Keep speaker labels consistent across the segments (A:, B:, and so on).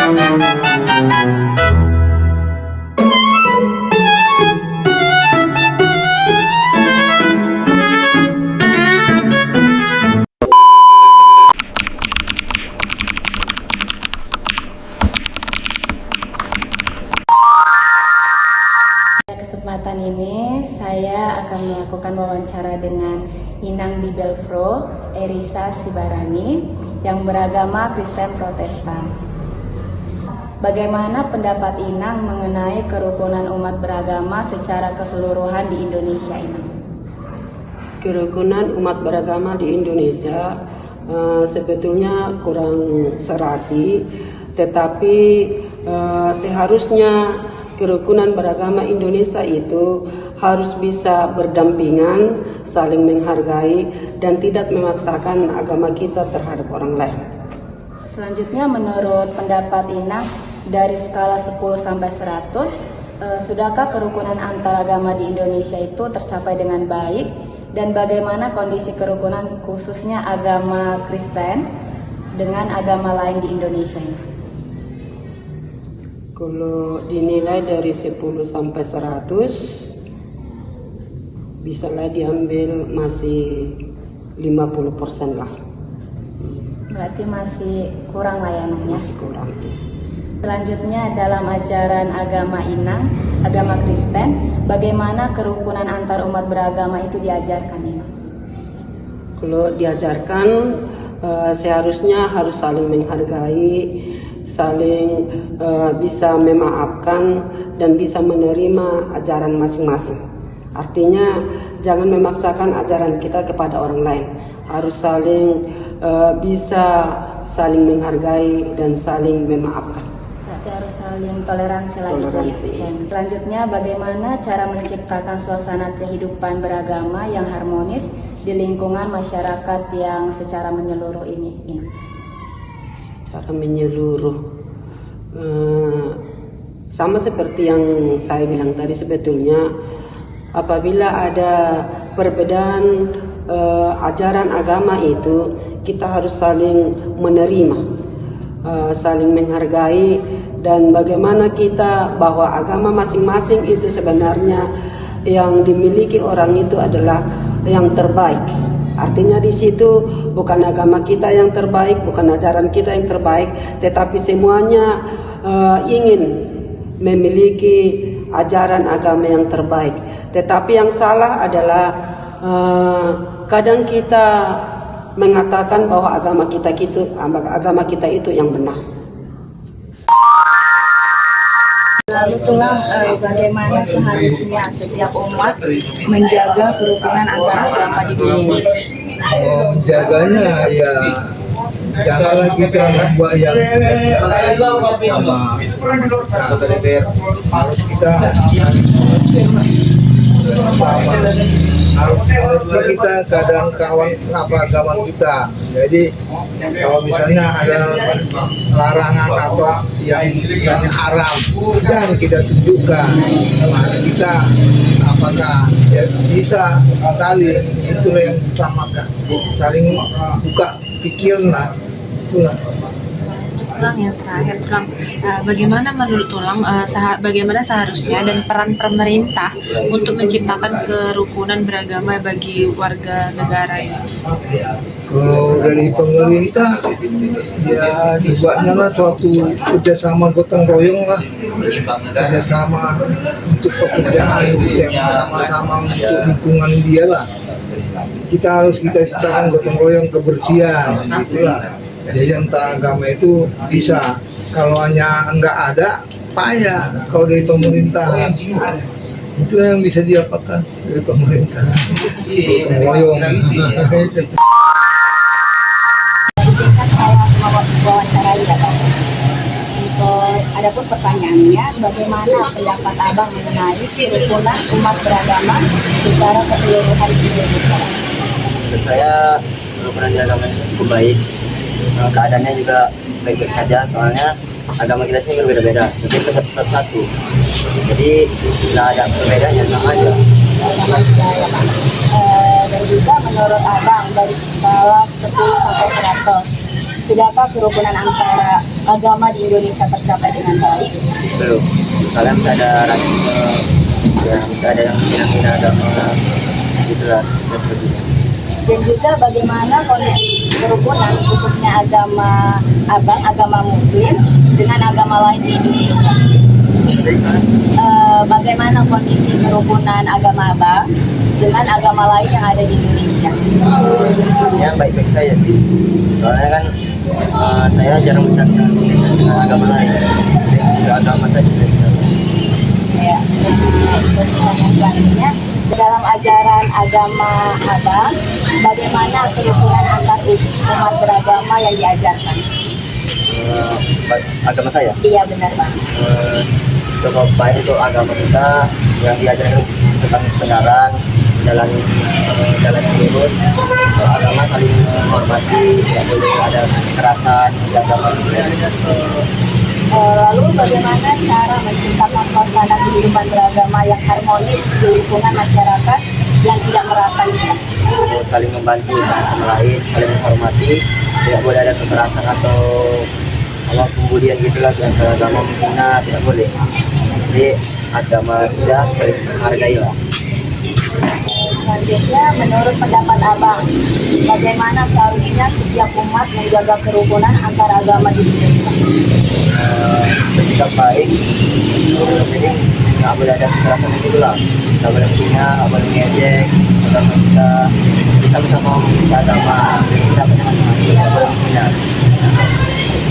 A: Kesempatan ini saya akan melakukan wawancara dengan Inang Bibelfro Erisa Sibarani yang beragama Kristen Protestan. Bagaimana pendapat Inang mengenai kerukunan umat beragama secara keseluruhan di Indonesia, Inang?
B: Kerukunan umat beragama di Indonesia sebetulnya kurang serasi, tetapi seharusnya kerukunan beragama Indonesia itu harus bisa berdampingan, saling menghargai, dan tidak memaksakan agama kita terhadap orang lain.
A: Selanjutnya, menurut pendapat Inang, dari skala 10 sampai 100, sudahkah kerukunan antaragama di Indonesia itu tercapai dengan baik? Dan bagaimana kondisi kerukunan khususnya agama Kristen dengan agama lain di Indonesia ini?
B: Kalau dinilai dari 10 sampai 100, bisalah diambil masih 50% lah.
A: Berarti masih kurang layanannya?
B: Masih kurang.
A: Selanjutnya, dalam ajaran agama Inang, agama Kristen, bagaimana kerukunan antar umat beragama itu diajarkan, Inang?
B: Kalau diajarkan, seharusnya harus saling menghargai, saling bisa memaafkan, dan bisa menerima ajaran masing-masing. Artinya jangan memaksakan ajaran kita kepada orang lain. Harus saling bisa saling menghargai dan saling memaafkan.
A: Berarti harus saling toleransi lagi.
B: Toleransi.
A: Selanjutnya, bagaimana cara menciptakan suasana kehidupan beragama yang harmonis di lingkungan masyarakat yang secara menyeluruh ini, Inang?
B: Secara menyeluruh, sama seperti yang saya bilang tadi, sebetulnya apabila ada perbedaan ajaran agama itu, kita harus saling menerima, saling menghargai, dan bagaimana kita bahwa agama masing-masing itu sebenarnya yang dimiliki orang itu adalah yang terbaik. Artinya di situ bukan agama kita yang terbaik, bukan ajaran kita yang terbaik, tetapi semuanya ingin memiliki ajaran agama yang terbaik. Tetapi yang salah adalah kadang kita mengatakan bahwa agama kita itu yang benar.
A: Lalu bagaimana seharusnya setiap umat menjaga kerukunan antar agama di dunia?
C: Menjaganya ya janganlah kita membuat yang tidak sama harus kita harus kita keadaan kawan agama kita. Jadi kalau misalnya ada larangan atau yang misalnya haram, dan kita tunjukkan kita apakah ya, bisa saling, itulah yang utamakan, saling buka pikiran lah, itulah.
D: Tulang yang terakhir, bagaimana menurut Tulang bagaimana seharusnya dan peran pemerintah untuk menciptakan kerukunan beragama bagi warga negara ini?
C: Kalau dari pemerintah ya dibuatnya lah suatu kerjasama gotong royong lah, kerjasama untuk pekerjaan yang sama-sama untuk lingkungan dia lah. Kita ciptakan gotong royong kebersihan, gitulah. Jadi antar agama itu bisa. Kalau hanya enggak ada, payah. Kalau dari pemerintah itu yang bisa diapakan dari pemerintah. Gotong royong.
A: Wawancarai Abang. Adapun pertanyaannya, bagaimana pendapat Abang mengenai kerukunan umat beragama secara keseluruhan di Indonesia?
E: Menurut saya kerukunan di agama ini cukup baik. Keadaannya juga baik-baik saja, soalnya agama kita sih berbeda-beda, tapi tetap satu. Jadi tidak ada perbedaannya, sama aja. Dan juga menurut Abang dari skala 10 sampai 100,
A: Sudahkah kerukunan antara agama di Indonesia tercapai dengan baik?
E: Belum. Soalnya bisa ada rasisme, ya bisa ada yang menghina agama, gitulah dan sebagainya.
A: Dan juga bagaimana kondisi kerukunan khususnya agama Abang, agama Muslim dengan agama lain di Indonesia?
E: Dari sana
A: Bagaimana kondisi kerukunan agama Abang dengan agama lain yang ada di Indonesia?
E: ya baik-baik saja sih. Soalnya kan saya jarang bercakap dengan agama lain. Jadi agama saja saya bisa.
A: Ya, pertanyaan selanjutnya, dalam ajaran agama Abang, bagaimana kerukunan antar umat beragama yang diajarkan?
E: Agama saya
A: Iya benar Bang.
E: cukup baik untuk agama kita yang diajarkan tentang kebenaran, jalan jalan yang lurus, agama saling menghormati, tidak boleh ada kekerasan di agama kita.
A: Lalu bagaimana cara menciptakan suasana kehidupan beragama yang harmonis di lingkungan masyarakat yang tidak merata ini?
E: Saling membantu satu sama lain, saling menghormati, tidak boleh ada kekerasan atau pembulian gitulah di antara agama, menghina tidak boleh. Jadi agama kita saling menghargai lah.
A: Selanjutnya, menurut pendapat Abang, bagaimana seharusnya setiap umat menjaga kerukunan antar agama di Indonesia?
E: Bersikap baik, jadi nggak boleh ada kekerasan gitu lah, nggak boleh menghina, nggak boleh ngejek agama kita, bisa sama kita agama kita masing-masing, nggak boleh menghina.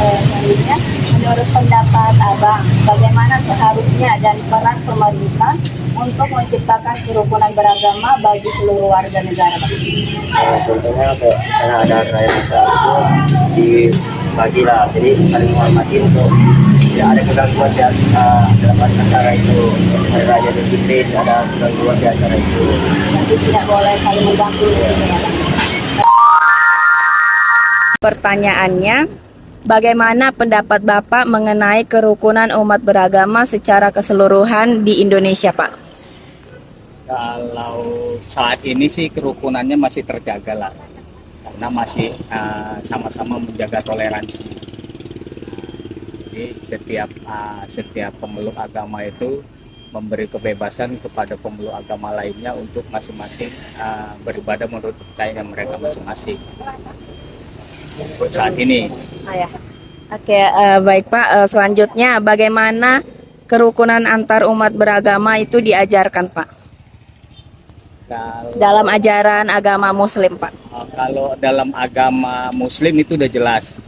A: Selanjutnya, menurut pendapat Abang, bagaimana seharusnya dan peran pemerintah untuk menciptakan kerukunan beragama bagi seluruh warga negara?
E: Contohnya kayak misalnya ada raya besar itu dibagilah, jadi saling menghormati untuk tidak ada kegangguan di dalam acara itu. Hari raya Idul Fitri tidak ada kegangguan di acara itu.
A: Jadi tidak boleh saling mengganggu. Pertanyaannya, bagaimana pendapat Bapak mengenai kerukunan umat beragama secara keseluruhan di Indonesia, Pak?
F: Kalau saat ini sih kerukunannya masih terjaga lah, karena masih sama-sama menjaga toleransi. Jadi setiap pemeluk agama itu memberi kebebasan kepada pemeluk agama lainnya untuk masing-masing beribadah menurut kepercayaan mereka masing-masing. Saat ini.
A: Oke, baik Pak. Selanjutnya, bagaimana kerukunan antar umat beragama itu diajarkan, Pak? Dalam ajaran agama Muslim, Pak.
F: Kalau dalam agama Muslim itu udah jelas.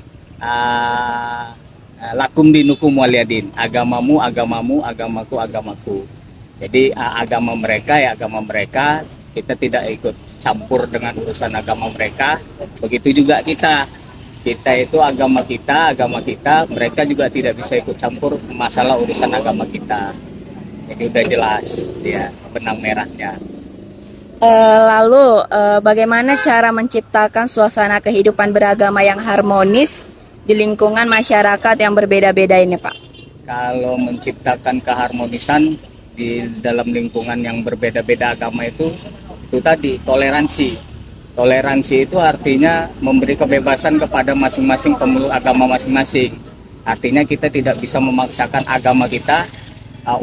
F: Lakum dinukum waliyadin. Agamamu, agamamu, agamaku, agamaku. Jadi agama mereka ya agama mereka. Kita tidak ikut campur dengan urusan agama mereka. Begitu juga kita. Kita itu agama kita, mereka juga tidak bisa ikut campur masalah urusan agama kita. Jadi udah jelas ya benang merahnya.
A: Lalu, bagaimana cara menciptakan suasana kehidupan beragama yang harmonis di lingkungan masyarakat yang berbeda-beda ini, Pak?
F: Kalau menciptakan keharmonisan di dalam lingkungan yang berbeda-beda agama itu tadi toleransi. Toleransi itu artinya memberi kebebasan kepada masing-masing pemeluk agama masing-masing. Artinya kita tidak bisa memaksakan agama kita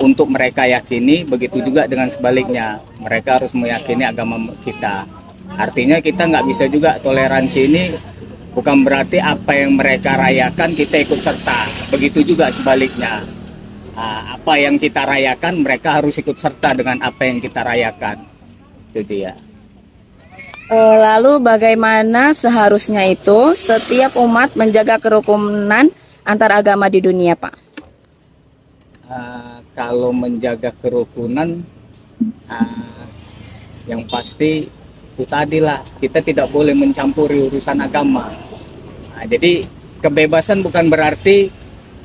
F: untuk mereka yakini, begitu juga dengan sebaliknya. Mereka harus meyakini agama kita. Artinya kita nggak bisa juga toleransi ini bukan berarti apa yang mereka rayakan kita ikut serta. Begitu juga sebaliknya. Apa yang kita rayakan mereka harus ikut serta dengan apa yang kita rayakan. Itu dia.
A: Lalu bagaimana seharusnya itu setiap umat menjaga kerukunan antar agama di dunia, Pak?
F: Kalau menjaga kerukunan, yang pasti itu tadilah kita tidak boleh mencampuri urusan agama. Jadi kebebasan bukan berarti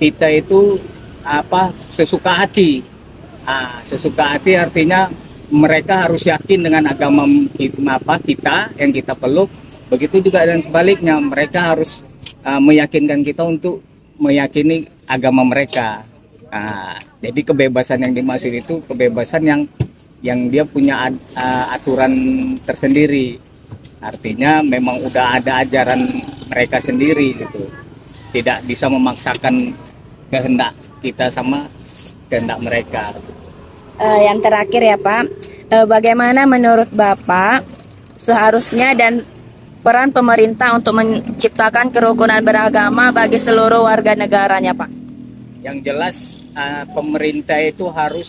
F: kita itu sesuka hati. Sesuka hati artinya mereka harus yakin dengan agama kita yang kita peluk. Begitu juga dan sebaliknya, mereka harus meyakinkan kita untuk meyakini agama mereka. Jadi kebebasan yang dimaksud itu kebebasan yang dia punya aturan tersendiri. Artinya memang udah ada ajaran mereka sendiri gitu. Tidak bisa memaksakan kehendak kita sama kehendak mereka.
A: Yang terakhir ya Pak, bagaimana menurut Bapak seharusnya dan peran pemerintah untuk menciptakan kerukunan beragama bagi seluruh warga negaranya Pak?
F: Yang jelas pemerintah itu harus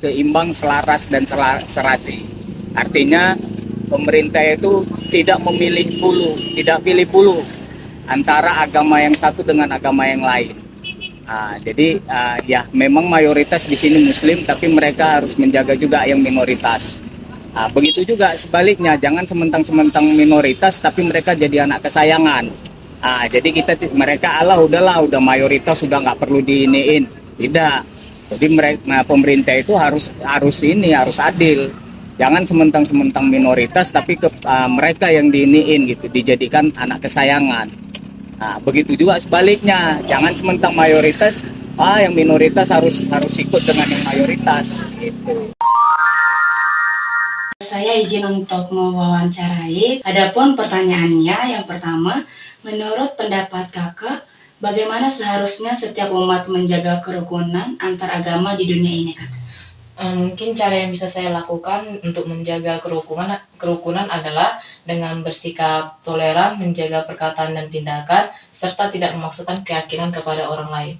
F: seimbang, selaras dan serasi. Artinya pemerintah itu tidak memilih bulu, tidak pilih bulu antara agama yang satu dengan agama yang lain. Jadi ya memang mayoritas di sini Muslim, tapi mereka harus menjaga juga yang minoritas. Begitu juga sebaliknya, jangan sementang-sementang minoritas tapi mereka jadi anak kesayangan. Jadi mereka udah mayoritas, sudah nggak perlu diiniin. Tidak. Jadi pemerintah itu harus adil. Jangan sementang-sementang minoritas tapi mereka yang diiniin gitu, dijadikan anak kesayangan. Begitu juga sebaliknya, jangan sementang mayoritas yang minoritas harus ikut dengan yang mayoritas gitu.
A: Saya izin untuk mewawancarai. Adapun pertanyaannya yang pertama, menurut pendapat Kakak, bagaimana seharusnya setiap umat menjaga kerukunan antar agama di dunia ini, Kak?
G: Mungkin cara yang bisa saya lakukan untuk menjaga kerukunan adalah dengan bersikap toleran, menjaga perkataan dan tindakan, serta tidak memaksakan keyakinan kepada orang lain.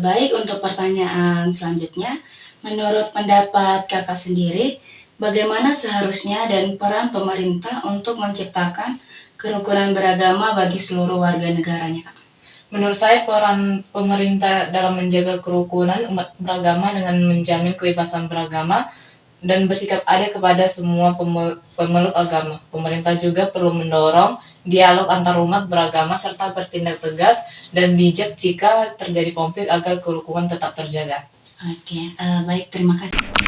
A: Baik, untuk pertanyaan selanjutnya, menurut pendapat Kakak sendiri, bagaimana seharusnya dan peran pemerintah untuk menciptakan kerukunan beragama bagi seluruh warga negaranya, Kak?
G: Menurut saya peran pemerintah dalam menjaga kerukunan umat beragama dengan menjamin kebebasan beragama dan bersikap adil kepada semua pemeluk agama. Pemerintah juga perlu mendorong dialog antar umat beragama serta bertindak tegas dan bijak jika terjadi konflik agar kerukunan tetap terjaga.
A: Oke, baik, terima kasih.